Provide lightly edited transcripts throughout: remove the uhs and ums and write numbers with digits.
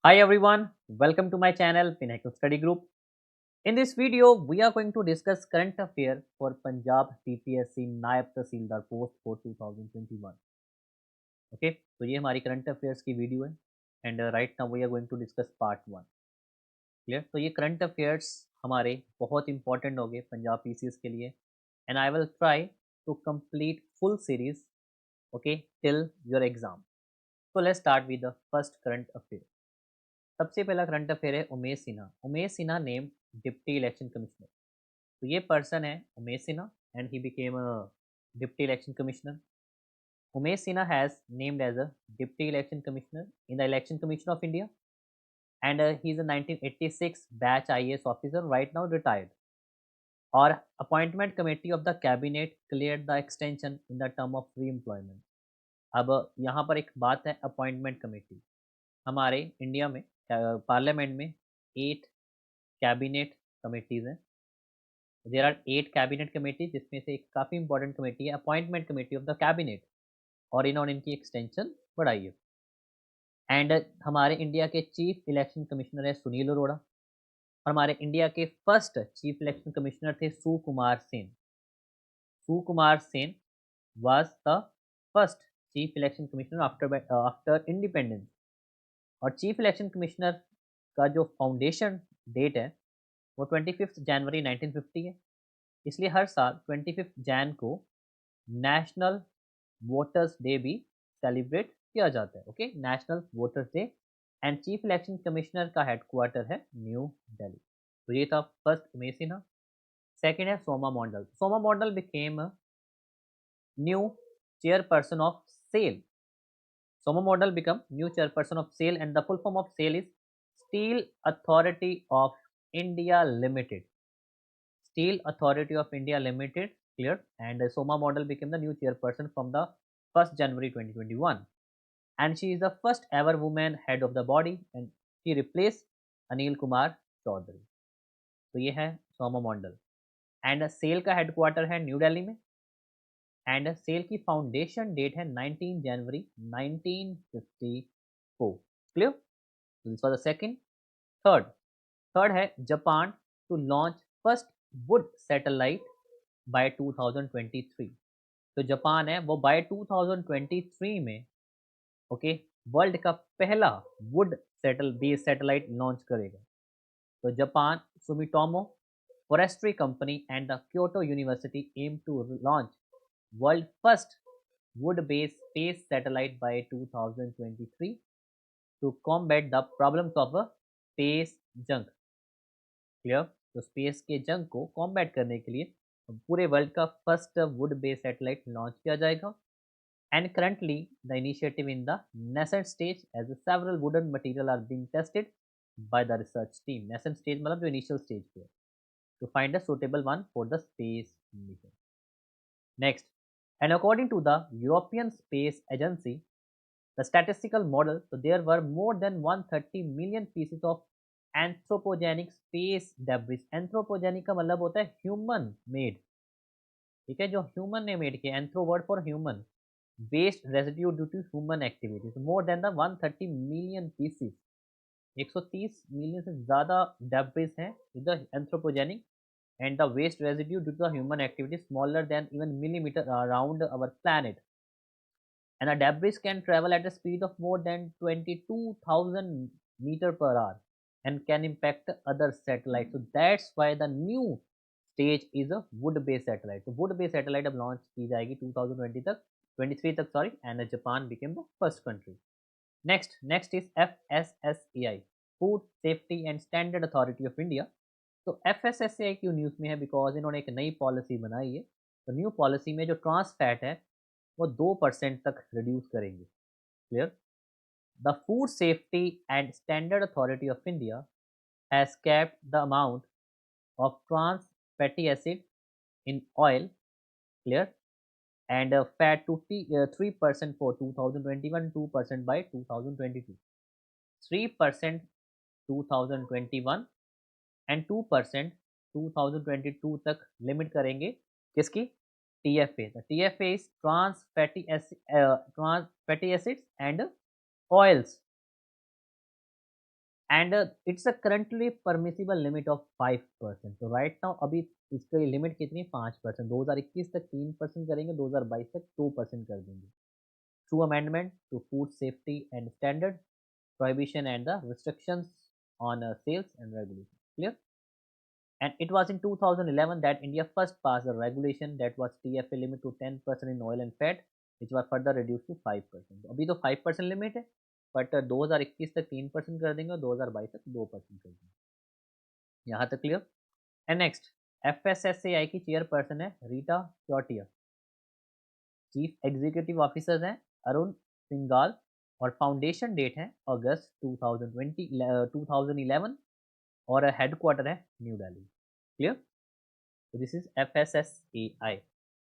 Hi everyone, welcome to my channel Pinnacle Study Group. In this video, we are going to discuss current affair for Punjab PPSC नायब तहसीलदार post for 2021. Okay, तो ये हमारी current affairs की video है and right now we are going to discuss part 1. Clear? तो ये current affairs हमारे बहुत इंपॉर्टेंट हो गए पंजाब पीसीएस के लिए and I will try to complete full series okay till your exam. तो let's start with the first current affair. सबसे पहला करंट अफेयर है Umesh Sinha. Umesh Sinha named deputy election commissioner. तो ये पर्सन है Umesh Sinha and he became a deputy election commissioner. Umesh Sinha has named as a deputy election commissioner in the election commission of India and he is a 1986 batch IAS officer right now retired. और appointment committee of the cabinet clear the extension in the term of reemployment. अब यहाँ पर एक बात है appointment committee. हमारे India में parliament में 8 कैबिनेट कमेटीज़ हैं. देयर आर 8 कैबिनेट कमेटी जिसमें से एक काफ़ी इंपॉर्टेंट कमेटी है appointment committee of the cabinet और इन्होंने इनकी एक्सटेंशन बढ़ाई है. एंड हमारे इंडिया के चीफ इलेक्शन कमिश्नर है सुनील अरोड़ा और हमारे इंडिया के फर्स्ट चीफ इलेक्शन कमिश्नर थे Sukumar Sen. Sukumar Sen was the first chief election commissioner after independence. और चीफ इलेक्शन कमिश्नर का जो फाउंडेशन डेट है वो 25 जनवरी 1950 है. इसलिए हर साल 25 जैन को नेशनल वोटर्स डे भी सेलिब्रेट किया जाता है. Okay, national voters day. And chief election commissioner का हेडक्वार्टर है न्यू दिल्ली. तो ये था फर्स्ट उमेश सिन्हा. सेकेंड है Soma Mondal. Soma Mondal became new chairperson of SAIL. Somo model become new chairperson of SAIL and the full form of SAIL is Steel Authority of India Limited. Steel Authority of India Limited, clear. And Soma model became the new chairperson from the 1st January 2021. And she is the first ever woman head of the body and she replaced Anil Kumar Chaudhary. तो ये है Soma Mondal. And SAIL का headquarter है new Delhi में and SAIL की foundation date है 19 जनवरी 1954. Clear? This was the second. Third third है Japan to launch first wood satellite by 2023. तो जापान है वो बाय 2023 में ओके वर्ल्ड का पहला वुड बेस्ड सैटेलाइट लॉन्च करेगा. तो Japan Sumitomo forestry company and the Kyoto university aim to launch world first wood-based space satellite by 2023 to combat the problems of a space junk. Clear? तो space के जंग को combat करने के लिए पूरे वर्ल्ड का first wood based satellite launch किया जाएगा. And currently the initiative in the nascent stage as several wooden material are being tested by the research team. Nascent stage मतलब जो इनिशियल स्टेज पे है to find a suitable one for the space mission. Next, and according to the European Space Agency, the statistical model, so there were more than 130 million pieces of anthropogenic space debris. Anthropogenic का मतलब होता है human made. ठीक है, जो human ने made किया, anthro word for human, waste residue due to human activities. More than the 130 million pieces. 130 million से ज़्यादा debris हैं with the anthropogenic and the waste residue due to the human activity smaller than even millimeter around our planet. And the debris can travel at a speed of more than 22,000 meter per hour and can impact other satellites. So that's why the new stage is a wood-based satellite. So wood-based satellite अब launch की जाएगी 2020 तक 23 तक sorry, and Japan became the first country. Next is FSSAI, Food Safety and Standard Authority of India. तो FSSAI क्यों news में है? Because इन्होंने एक नई पॉलिसी बनाई है. तो न्यू पॉलिसी में जो ट्रांस फैट है वो 2% तक रिड्यूस करेंगे. Clear? The food safety and standard authority of India has capped the amount of trans fatty acid in oil. Clear? And fat to 3% for 2021, 2% by 2022. 3% 2021 and 2% 2022 तक limit करेंगे. किसकी? TFA. The TFA is trans fatty acids and oils. And it's a currently permissible limit of 5%। तो right now अभी इसकी limit कितनी, 5%। 2021 तक 3% करेंगे, 2022 तक 2% कर देंगे through amendment to food safety and standard prohibition and the restrictions on sales and regulation. Clear? And it was in 2011 that India first passed a regulation that was TFA limit to 10% in oil and fat, which was further reduced to 5%. अभी तो 5% limit है, but 2021 तक 3% कर देंगे और 2022 तक 2% कर देंगे। यहाँ तक क्लियर? एंड नेक्स्ट, FSSAI की चेयरपर्सन है Rita Chautiya, chief executive officers हैं अरुण सिंगाल, और फाउंडेशन डेट है अगस्त 2011 और हेडक्वार्टर है new Delhi. Clear? So this is FSSAI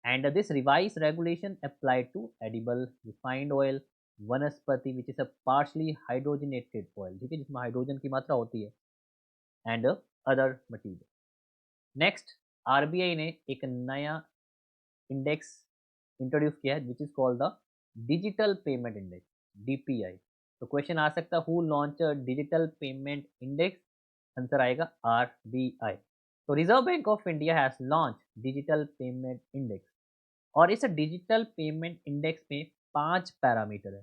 and this revised regulation applied to edible refined oil, वनस्पति which is a partially hydrogenated oil, ठीक है, जिसमें हाइड्रोजन की मात्रा होती है, and other material. Next, RBI ने एक नया इंडेक्स इंट्रोड्यूस किया है which is called the digital payment index, DPI. तो क्वेश्चन आ सकता है who launch digital payment index, answer आएगा आरबीआई। तो reserve bank of India has launch digital payment index, और इस डिजिटल पेमेंट इंडेक्स में 5 पैरामीटर है।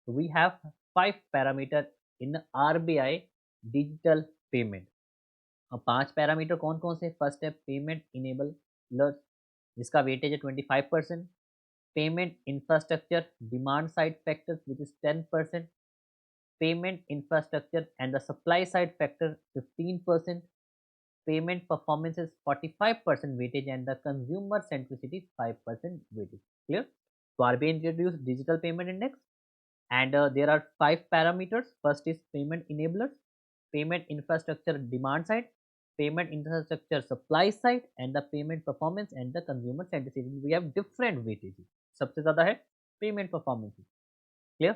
तो we have 5 parameter in RBI digital payment. अब 5 पैरामीटर कौन कौन से? फर्स्ट है पेमेंट इनेबलर, जिसका वेटेज है 25%। Payment infrastructure demand side factors which is 10%। Payment infrastructure and the supply side factor 15%। Payment performance is 45% weightage and the consumer centricity 5% weightage. Clear? So RBI introduced digital payment index and there are 5 parameters. First is payment enablers, payment infrastructure demand side, payment infrastructure supply side, and the payment performance and the consumer centricity. We have different weightages. सबसे ज़्यादा है payment performance. Clear?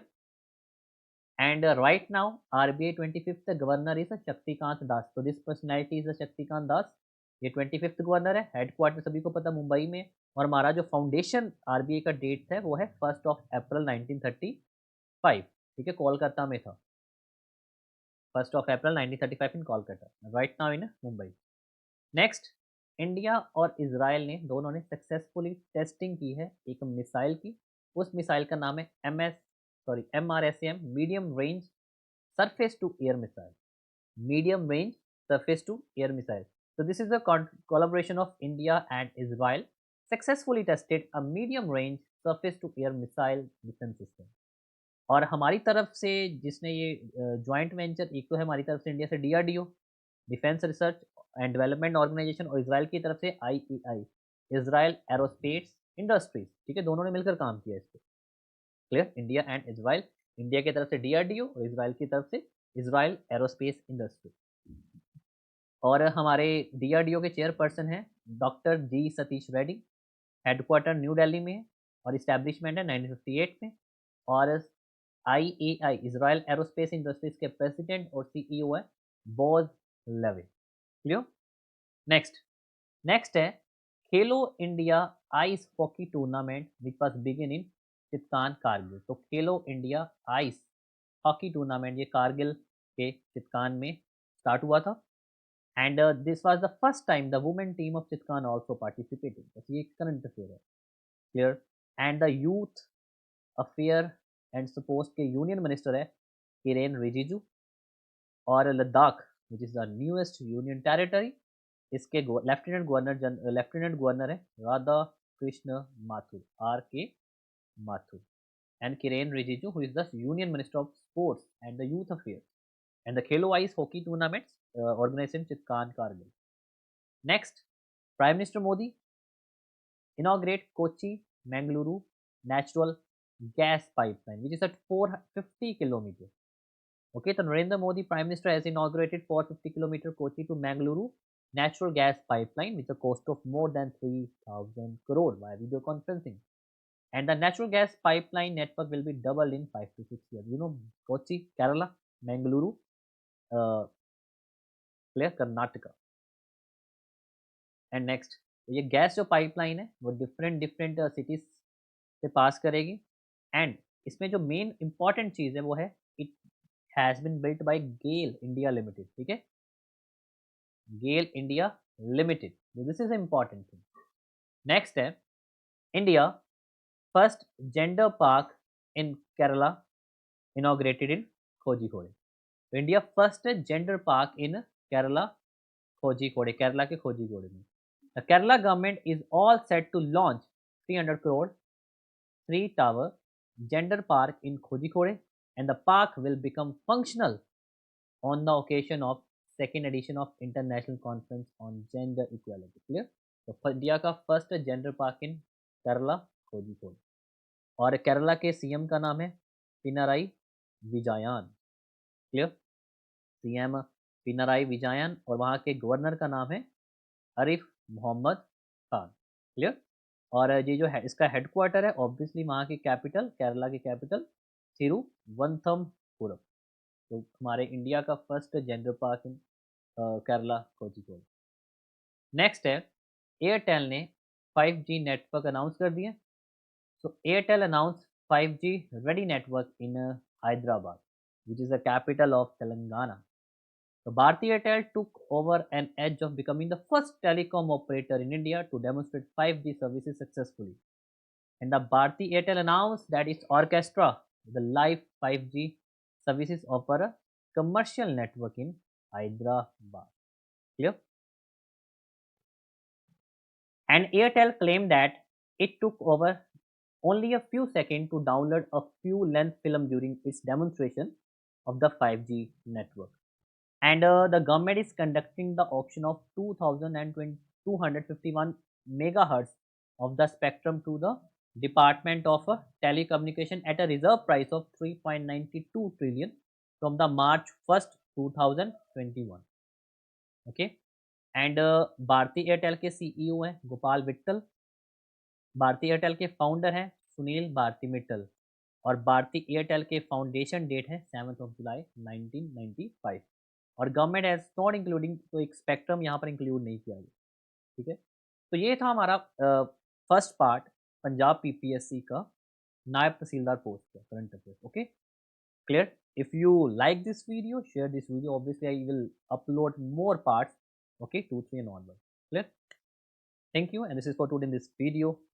And right now, RBI 25th governor is Shaktikanta Das. तो this personality is Shaktikanta Das, ये 25th governor है, headquarter सभी को पता मुंबई में। और हमारा जो फाउंडेशन आरबीआई का डेट है वो है 1 अप्रैल 1935, ठीक है, कोलकाता में था। 1 April 1935 in Kolkata, right now in Mumbai. Next, India और इसराइल ने दोनों ने सक्सेसफुली टेस्टिंग की है एक मिसाइल की। उस मिसाइल का नाम है MRSAM, medium range surface to air missile, medium range surface to air missile. So this is a collaboration of India and Israel successfully tested a medium range surface to air missile mission system. और हमारी तरफ से जिसने ये joint venture, एक तो है हमारी तरफ से इंडिया से DRDO, defence research and development organisation, और इसराइल की तरफ से IAI, इसराइल एरोस्पेस इंडस्ट्रीज, ठीक है, दोनों ने मिलकर काम किया इस पर। Clear? India and Israel, India की तरफ से DRDO और इसराइल की तरफ से इसराइल एरोस्पेस इंडस्ट्री। और हमारे DRDO के चेयरपर्सन हैं doctor G Satish Reddy, headquarter new Delhi में है और इस्टेब्लिशमेंट है 1958 में। और IAI इसराइल एरोस्पेस इंडस्ट्रीज के प्रेसिडेंट और CEO है बोज लेवे। क्लियर? नेक्स्ट है Khelo India ice hockey tournament which was begin in Chitkan Kargil. तो Khelo India ice hockey tournament ये कारगिल के चित्कान में स्टार्ट हुआ था, and this was the first time the women team of Chitkan also participated. बस ये करंट अफेयर है। Clear? And the youth affair and sports के यूनियन मिनिस्टर है किरेन रिजिजू, और Ladakh which is the newest union territory, इसके लेफ्टिनेंट गवर्नर है Radha Krishna Mathur, RK Mathur, and Kiren Rijiju, who is the Union Minister of Sports and the Youth Affairs, and the Khelo Ice Hockey Tournaments organized in Chitkan, Kargil. Next, Prime Minister Modi inaugurate Kochi Mangaluru natural gas pipeline, which is at 450 kilometers. Okay, so Narendra Modi, Prime Minister, has inaugurated 450 kilometer Kochi to Mangaluru natural gas pipeline with a cost of more than 3,000 crore via video conferencing. And the natural gas pipeline network will be doubled in 5 to 6 years. You know, Kochi, Kerala, Mangaluru, clear, Karnataka. And next, ये gas जो pipeline है वो different cities से पास करेगी, and इसमें जो main important चीज़ है वो है it has been built by GAIL India limited, ठीक है, GAIL India limited, this is important thing. Next है India first gender park in Kerala inaugurated in Kozhikode. India first gender park in Kerala Kozhikode, Kerala के कोझिकोड में। The Kerala government is all set to launch 300 crore 3 tower gender park in Kozhikode, and the park will become functional on the occasion of second edition of International Conference on Gender Equality. Clear? तो India का first gender park in Kerala Kozhikode, और केरला के CM का नाम है Pinarayi Vijayan. Clear? CM Pinarayi Vijayan, और वहाँ के गवर्नर का नाम है आरिफ मोहम्मद खान। क्लियर? और ये जो है इसका हेडक्वार्टर है ऑब्वियसली वहाँ की कैपिटल, केरला की कैपिटल तिरुवनंतपुरम। तो हमारे इंडिया का first gender park in Kerala Kozhikode. Next है एयरटेल ने 5G नेटवर्क अनाउंस कर दिए। So Airtel announce 5G ready network in Hyderabad, which is the capital of Telangana. So Bharti Airtel took over an edge of becoming the first telecom operator in India to demonstrate 5G services successfully. And the Bharti Airtel announced that its orchestra, the live 5G services, offer a commercial network in Hyderabad. Clear? And Airtel claimed that it took over only a few seconds to download a few length film during its demonstration of the 5G network. And the government is conducting the auction of 2,251 megahertz of the spectrum to the Department of Telecommunication at a reserve price of 3.92 trillion from the March 1st 2021. Okay, and Bharti Airtel के CEO हैं गोपाल विट्टल, भारती एयरटेल के founder हैं सुनील भारती मित्तल, और भारती एयरटेल के foundation date है 7 जुलाई 1995। और government has not including, तो एक स्पेक्ट्रम यहाँ पर इंक्लूड नहीं किया गया, ठीक है। तो ये था हमारा फर्स्ट पार्ट पंजाब पीपीएससी का नायब तहसीलदार पोस्ट का current affair. Okay, clear? If you like this video, share this video. Obviously I will upload more parts, okay, 2 3 and onward. Clear? Thank you, and this is for today in this video.